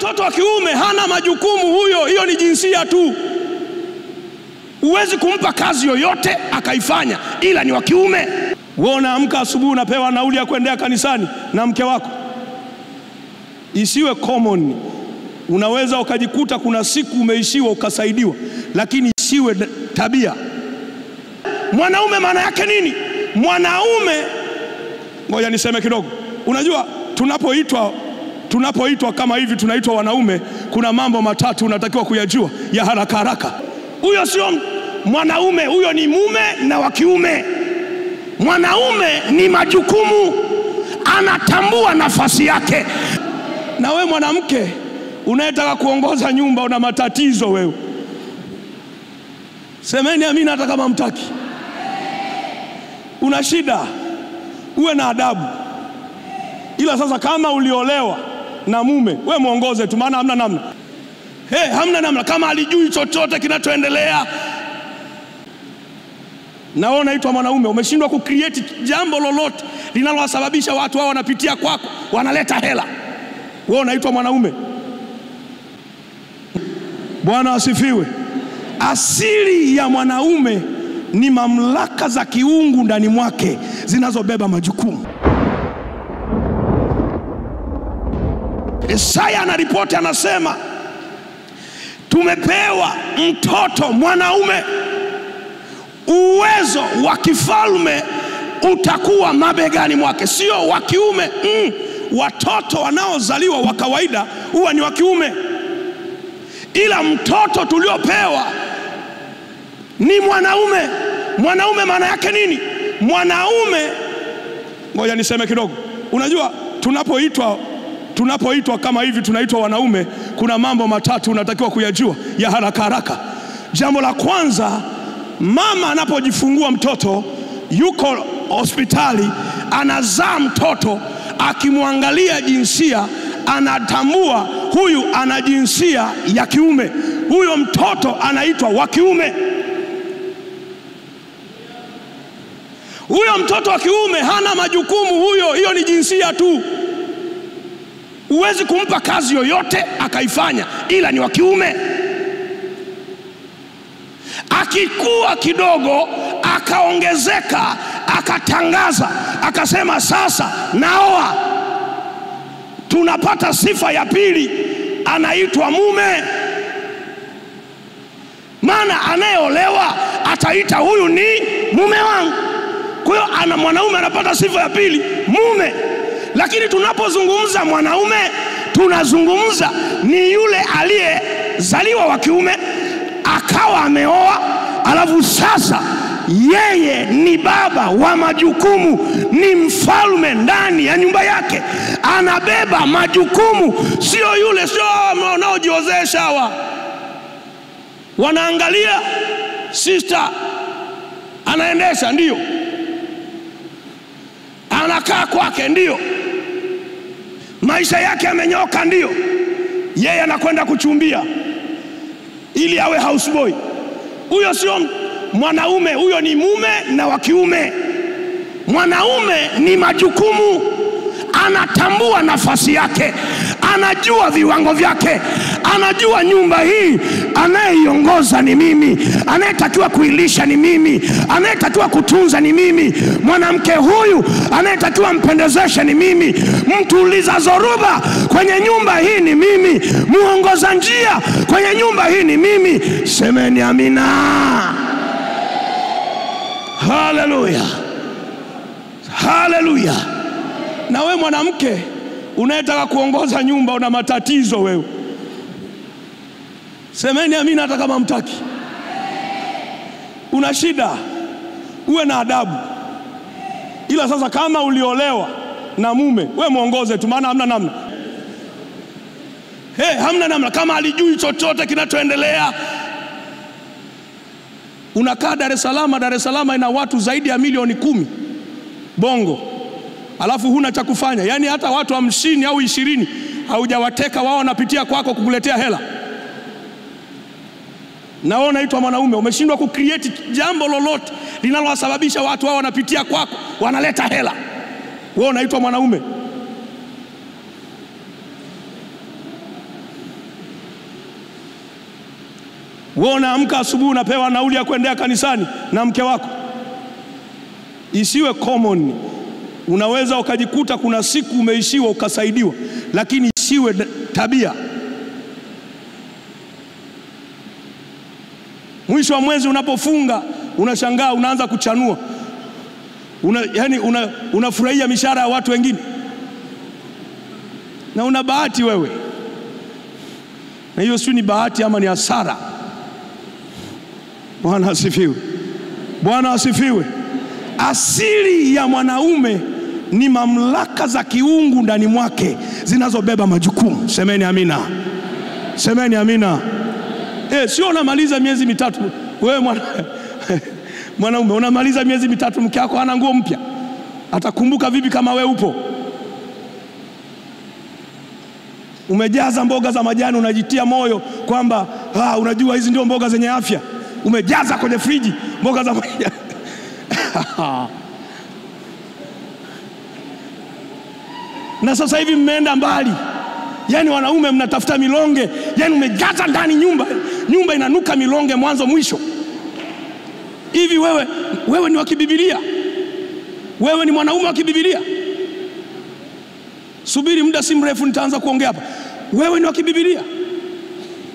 mtoto wa kiume hana majukumu hiyo ni jinsia tu. Huwezi kumpa kazi yoyote akaifanya, ila ni wa kiume. Wewe unaamka asubuhi unapewa nauli ya kuendea kanisani na mke wako. Isiwe common. Unaweza ukajikuta kuna siku umeishiwa ukasaidiwa, lakini isiwe tabia. Mwanaume maana yake nini? Mwanaume, ngoja niseme kidogo. Unajua tunapoitwa kama hivi tunaitwa wanaume, kuna mambo matatu unatakiwa kuyajua ya haraka haraka. Huyo sio mwanaume, huyo ni mume na wa kiume. Mwanaume ni majukumu, anatambua nafasi yake. Na wewe mwanamke unayetaka kuongoza nyumba una matatizo wewe. Semeni amina hata kama mtaki. Una shida, uwe na adabu. Ila sasa kama uliolewa na mume, wewe muongoze tu, maana hamna namna. Hamna namna kama alijui chochote kinachoendelea. Na wewe unaitwa mwanaume, umeshindwa kucreate jambo lolote linalowasababisha watu hao wanapitia kwako, wanaleta hela. Wewe unaitwa mwanaume. Bwana asifiwe. Asili ya mwanaume ni mamlaka za kiungu ndani mwake zinazobeba majukumu. Isaya anaripoti, anasema tumepewa mtoto mwanaume, uwezo wa kifalme utakuwa mabegani mwake. Sio wa kiume. Watoto wanaozaliwa wa kawaida huwa ni wa kiume, ila mtoto tuliopewa ni mwanaume. Mwanaume maana yake nini? Mwanaume, ngoja niseme kidogo. Unajua tunapoitwa kama hivi tunaitwa wanaume, kuna mambo matatu unatakiwa kuyajua ya haraka haraka. Jambo la kwanza, mama anapojifungua mtoto, yuko hospitali, anazaa mtoto, akimwangalia jinsia anatambua huyu ana jinsia ya kiume, huyo mtoto anaitwa wa kiume. Huyo mtoto wa kiume hana majukumu hiyo ni jinsia tu. Huwezi kumpa kazi yoyote akaifanya, ila ni wa kiume. Akikua kidogo, akaongezeka, akatangaza, akasema sasa naoa, tunapata sifa ya pili, anaitwa mume. Maana anayeolewa ataita huyu ni mume wangu. Kwa hiyo mwanaume anapata sifa ya pili, mume. Lakini tunapozungumza mwanaume, tunazungumza ni yule aliyezaliwa wa kiume, akawa ameoa, alafu sasa yeye ni baba wa majukumu, ni mfalme ndani ya nyumba yake, anabeba majukumu. Sio yule, sio wanaojiozesha hawa. Wanaangalia sister anaendesha, ndio, anakaa kwake, ndio, maisha yake yamenyoka, ndio, yeye anakwenda kuchumbia ili awe houseboy. Huyo sio mwanaume, huyo ni mume na wa kiume. Mwanaume ni majukumu, anatambua nafasi yake, anajua viwango vyake, anajua nyumba hii anayeiongoza ni mimi, anayetakiwa kuilisha ni mimi, anayetakiwa kutunza ni mimi, mwanamke huyu anayetakiwa mpendezesha ni mimi, mtuliza zoruba kwenye nyumba hii ni mimi, muongoza njia kwenye nyumba hii ni mimi. Semeni amina. Haleluya, haleluya. Na wewe mwanamke unayetaka kuongoza nyumba una matatizo wewe. Semeni amina hata kama mtaki. Una shida, uwe na adabu. Ila sasa kama uliolewa na mume, wewe muongoze tu, maana hamna namna. Hamna namna kama alijui chochote kinachoendelea. Unakaa Dar es Salaam ina watu zaidi ya milioni 10 Bongo, alafu huna cha kufanya. Yani hata watu 50 au 20 haujawateka, wao wanapitia kwako kukuletea hela. Na wewe unaitwa mwanaume, umeshindwa kucreate jambo lolote linalowasababisha watu hao wanapitia kwako, wanaleta hela. Wewe unaitwa mwanaume. Wewe unaamka asubuhi unapewa nauli ya kuendea kanisani na mke wako. Isiwe common. Unaweza ukajikuta kuna siku umeishiwa ukasaidiwa, lakini isiwe tabia. Mwisho wa mwezi unapofunga unashangaa unaanza kuchanua. Unafurahia mishahara ya watu wengine. Na una bahati wewe. Na hiyo si ni bahati ama ni hasara. Bwana asifiwe. Bwana asifiwe. Asili ya mwanaume ni mamlaka za kiungu ndani mwake zinazobeba majukumu. Semeni amina. Semeni amina. Sio unamaliza miezi mitatu wewe mwanaume unamaliza miezi mitatu mke wako hana nguo mpya. Atakumbuka vipi kama wewe upo? Umejaza mboga za majani, unajitia moyo kwamba unajua hizi ndio mboga zenye afya. Umejaza kwenye friji mboga za majani. Na sasa hivi mmeenda mbali. Yaani wanaume mnatafuta milonge. Yaani umejaza ndani nyumba inanuka milonge mwanzo mwisho. Hivi wewe ni wa kibibilia? Wewe ni mwanaume wa kibibilia? Subiri muda si mrefu nitaanza kuongea hapa. Wewe ni wa kibibilia?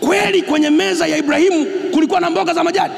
Kweli kwenye meza ya Ibrahimu kulikuwa na mboga za majani?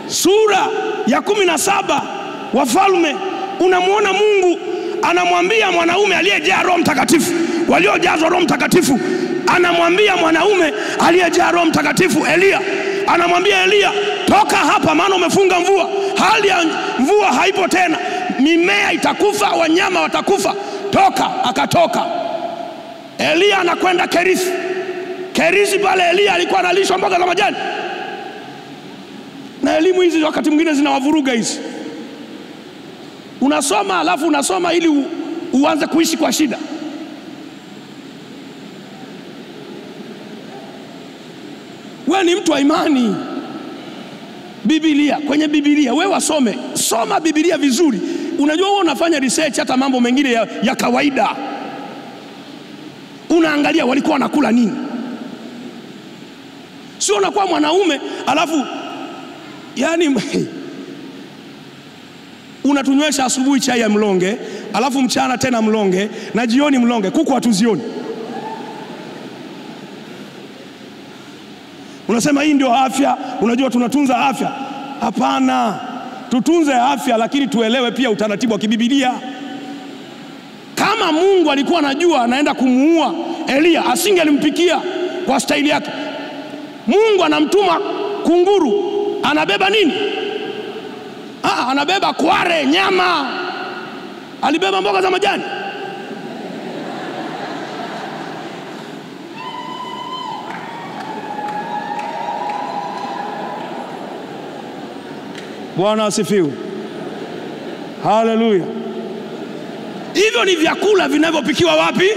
Sura ya 17 Wafalme unamuona Mungu anamwambia mwanaume aliyejaa Roho Mtakatifu, waliojazwa Roho Mtakatifu, anamwambia mwanaume aliyejaa Roho Mtakatifu Elia, anamwambia Elia, toka hapa maana umefunga mvua. Hali ya mvua haipo tena, mimea itakufa, wanyama watakufa. Toka. Akatoka. Elia anakwenda Kerithi. Kerithi pale Elia alikuwa analishwa mboga za majani. Na elimu hizi wakati mwingine zinawavuruga hizi. Unasoma alafu unasoma ili uanze kuishi kwa shida. Wewe ni mtu wa imani. Biblia, kwenye Biblia wewe wasome. Soma Biblia vizuri. Unajua wewe unafanya research hata mambo mengine ya kawaida. Unaangalia walikuwa wanakula nini. Sio unakuwa mwanaume alafu unatunywesha asubuhi chai ya mlonge, alafu mchana tena mlonge, na jioni mlonge. Kuku hatuzioni. Unasema hii ndio afya, unajua tunatunza afya. Hapana. Tutunze afya lakini tuelewe pia utaratibu wa kibibilia. Kama Mungu alikuwa anajua anaenda kumuua Elia, asingelimpikia kwa staili yake. Mungu anamtuma kunguru, anabeba nini? Anabeba kware, nyama. Alibeba mboga za majani. Bwana asifiwe. Haleluya. Hivyo ni vyakula vinavyopikiwa wapi?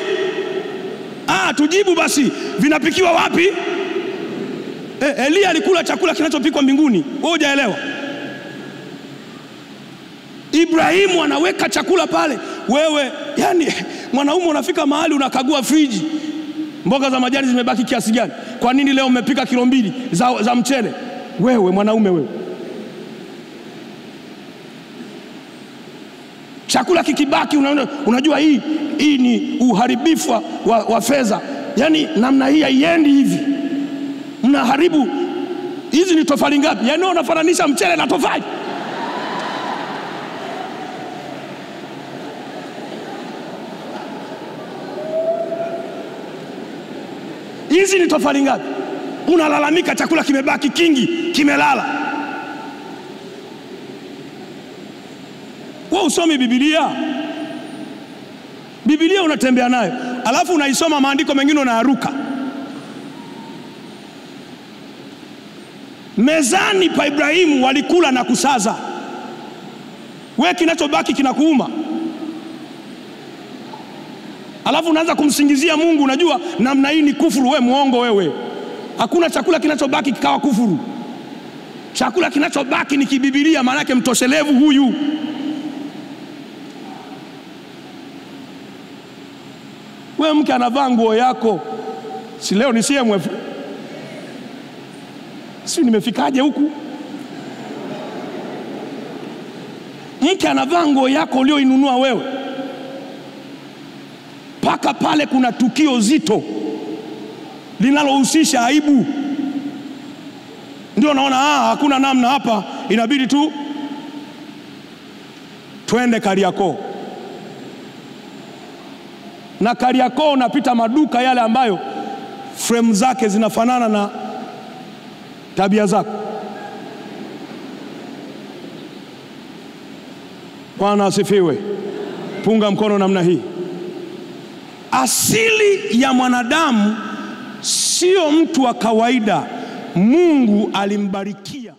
Tujibu basi, vinapikiwa wapi? Elia alikula chakula kinachopikwa mbinguni. Wewe hujaelewa? Ibrahimu anaweka chakula pale. Wewe mwanaume unafika mahali unakagua friji. Mboga za majani zimebaki kiasi gani? Kwa nini leo umepika kilo 2 za mchele? Wewe mwanaume wewe. Chakula kikibaki unajua hii ni uharibifu wa fedha. Namna hii haiendi hivi. Mnaharibu. Hizi ni tofali ngapi? Unafananisha mchele na tofali. Hizi ni tofali ngapi? Unalalamika chakula kimebaki kingi, kimelala. Wewe usomi Biblia? Biblia unatembea nayo, alafu unaisoma maandiko mengine unaruka. Mezani pa Ibrahimu walikula na kusaza. Wewe kinachobaki kinakuuma. Alafu unaanza kumsingizia Mungu, unajua namna hii ni kufuru. Wewe muongo wewe. Hakuna chakula kinachobaki kikawa kufuru. Chakula kinachobaki ni kibibilia, maana yake mtoshelevu huyu. wewe mke anavaa nguo yako, si leo ni CMF? Si nimefikaje huku? Mke anavaa nguo yako ulioinunua wewe, paka pale kuna tukio zito linalohusisha aibu, ndio naona hakuna namna hapa, inabidi tu twende Kariakoo. Na Kariakoo unapita maduka yale ambayo frame zake zinafanana na tabia zako. Bwana asifiwe. Punga mkono namna hii. Asili ya mwanadamu sio mtu wa kawaida. Mungu alimbarikia